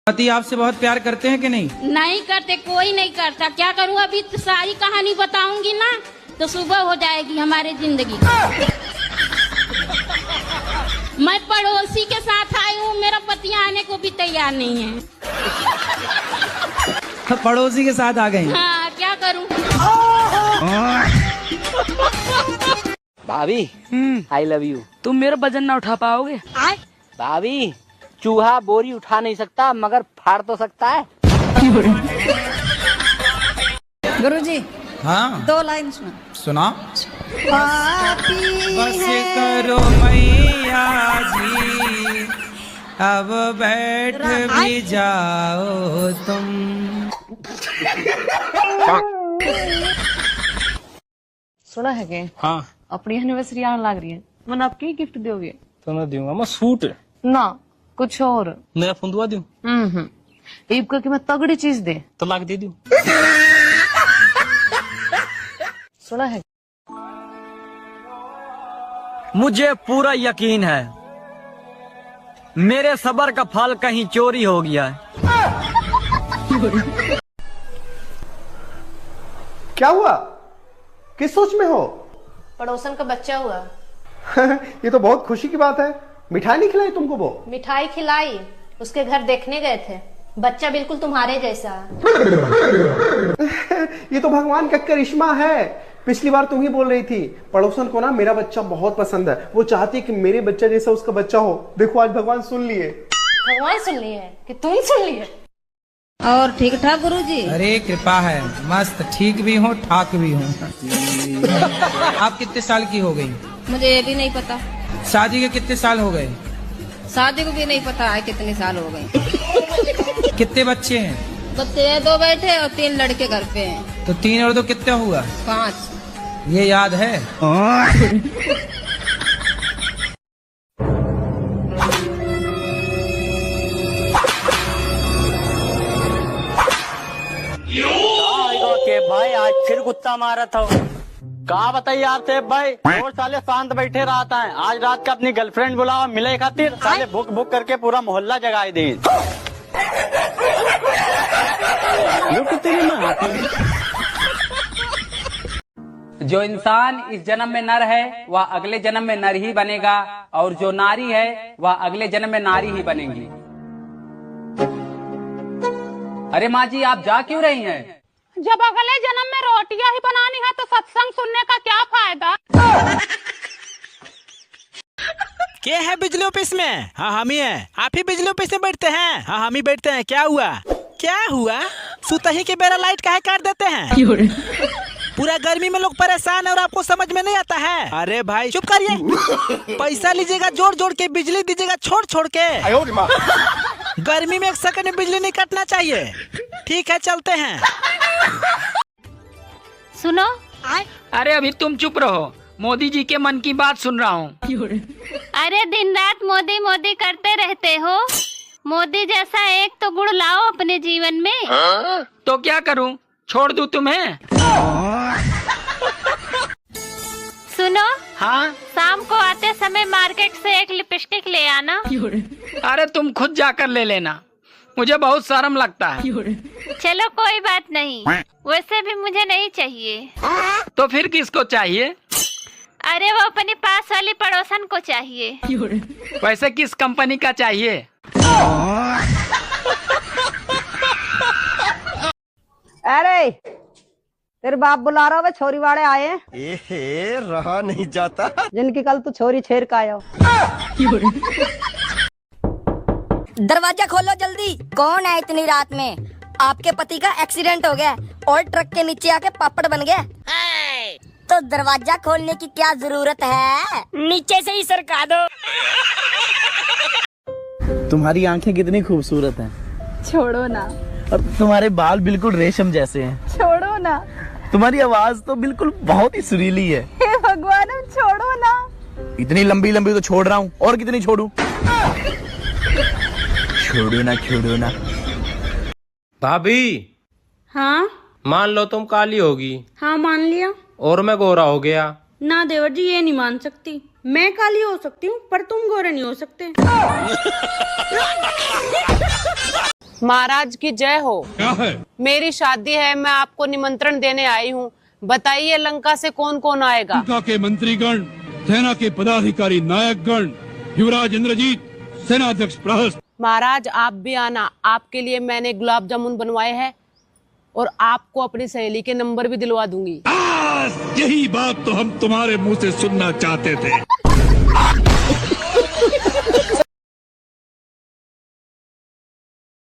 पति आपसे बहुत प्यार करते हैं कि नहीं? नहीं करते, कोई नहीं करता। क्या करूँ, अभी तो सारी कहानी बताऊंगी ना तो सुबह हो जाएगी हमारी जिंदगी। मैं पड़ोसी के साथ आई हूँ, मेरा पति आने को भी तैयार नहीं है। पड़ोसी के साथ आ गए? हाँ, क्या करूँ। भाभी आई लव यू। तुम मेरा वजन ना उठा पाओगे? भाभी चूहा बोरी उठा नहीं सकता मगर फाड़ तो सकता है। गुरुजी हाँ 2 लाइन सुना। पापी बस है करो मैया जी, अब बैठ भी जाओ तुम। सुना है के हाँ अपनी एनिवर्सरी आने लग रही है, मन आप की गिफ्ट दोगे? तो मैं दूंगा, मैं सूट ना कुछ और। नया फोन दुआ दूं ईब का कि मैं तगड़ी चीज दे तो लाख दे दूं। सुना है मुझे पूरा यकीन है मेरे सब्र का फल कहीं चोरी हो गया है। क्या हुआ? किस सोच में हो? पड़ोसन का बच्चा हुआ। ये तो बहुत खुशी की बात है। मिठाई नहीं खिलाई तुमको वो? मिठाई खिलाई, उसके घर देखने गए थे। बच्चा बिल्कुल तुम्हारे जैसा। ये तो भगवान का करिश्मा है। पिछली बार तुम ही बोल रही थी पड़ोसन को ना मेरा बच्चा बहुत पसंद है, वो चाहती कि मेरे बच्चा जैसा उसका बच्चा हो। देखो आज भगवान सुन लिए। भगवान सुन लिए कि तुम सुन लिए? और ठीक ठाक गुरुजी? अरे कृपा है, मस्त ठीक भी हूँ ठाक भी हूँ। आप कितने साल की हो गई? मुझे ये भी नहीं पता। शादी के कितने साल हो गए? शादी को भी नहीं पता है कितने साल हो गए। कितने बच्चे हैं? बच्चे 2 बैठे और 3 लड़के घर पे हैं। तो 3 और 2 कितने हुआ? 5। ये याद है? के भाई आज फिर कुत्ता मारा था। कहा बताइए यार सेब भाई, रोज साले शांत बैठे रहता है, आज रात का अपनी गर्लफ्रेंड बुलाओ मिले खातिर, साले भुक भुक करके पूरा मोहल्ला जगाए दी। जो इंसान इस जन्म में नर है वह अगले जन्म में नर ही बनेगा और जो नारी है वह अगले जन्म में नारी ही बनेगी। अरे माँ जी आप जा क्यों रही हैं? जब अगले जन्म में रोटियां ही बनानी है तो सत्संग सुनने का क्या फायदा। क्या है बिजली ऑफिस में? हाँ हम ही हैं। आप ही बिजली ऑफिस में बैठते हैं? हाँ हम ही बैठते हैं। क्या हुआ? क्या हुआ? सुतही के बेरा लाइट काहे काट देते हैं? पूरा गर्मी में लोग परेशान है और आपको समझ में नहीं आता है? अरे भाई चुप करिए। पैसा लीजिएगा जोड़ जोड़ के, बिजली दीजिएगा छोड़ छोड़ के। गर्मी में 1 सेकंड में बिजली नहीं कटना चाहिए। ठीक है चलते हैं। सुनो। अरे अभी तुम चुप रहो, मोदी जी के मन की बात सुन रहा हूँ। अरे दिन रात मोदी मोदी करते रहते हो, मोदी जैसा एक तो गुण लाओ अपने जीवन में। तो क्या करूँ, छोड़ दूँ तुम्हें? सुनो। हाँ शाम को आते समय मार्केट से एक लिपस्टिक ले आना। अरे तुम खुद जाकर ले लेना, मुझे बहुत शर्म लगता है। चलो कोई बात नहीं, वैसे भी मुझे नहीं चाहिए। तो फिर किसको चाहिए? अरे वो अपने पास वाली पड़ोसन को चाहिए। वैसे किस कंपनी का चाहिए? अरे तेरे बाप बुला रहा है, छोरी वाले आए हैं। रहा नहीं जाता। जिनकी कल तू छोरी छेड़ का आया। दरवाजा खोलो जल्दी। कौन है इतनी रात में? आपके पति का एक्सीडेंट हो गया और ट्रक के नीचे आके पापड़ बन गया। तो दरवाजा खोलने की क्या जरूरत है? नीचे से ही सरका दो। तुम्हारी आंखें कितनी खूबसूरत हैं। छोड़ो ना। और तुम्हारे बाल बिल्कुल रेशम जैसे हैं। छोड़ो ना। तुम्हारी आवाज तो बिल्कुल बहुत ही सुरीली है। हे भगवान छोड़ो ना। इतनी लंबी लंबी तो छोड़ रहा हूँ, और कितनी छोड़ूं? छोड़ो ना छोड़ो ना। भाभी हाँ मान लो तुम काली होगी हाँ मान लिया। और मैं गोरा हो गया। ना देवर जी ये नहीं मान सकती, मैं काली हो सकती हूँ पर तुम गोरे नहीं हो सकते। महाराज की जय हो। क्या है? मेरी शादी है, मैं आपको निमंत्रण देने आई हूँ। बताइए लंका से कौन कौन आएगा? लंका के मंत्रीगण, सेना के पदाधिकारी, नायकगण, युवराज इंद्रजीत, सेनाध्यक्ष प्रहस्त। महाराज आप भी आना, आपके लिए मैंने गुलाब जामुन बनवाए हैं और आपको अपनी सहेली के नंबर भी दिलवा दूंगी। यही बात तो हम तुम्हारे मुंह से सुनना चाहते थे।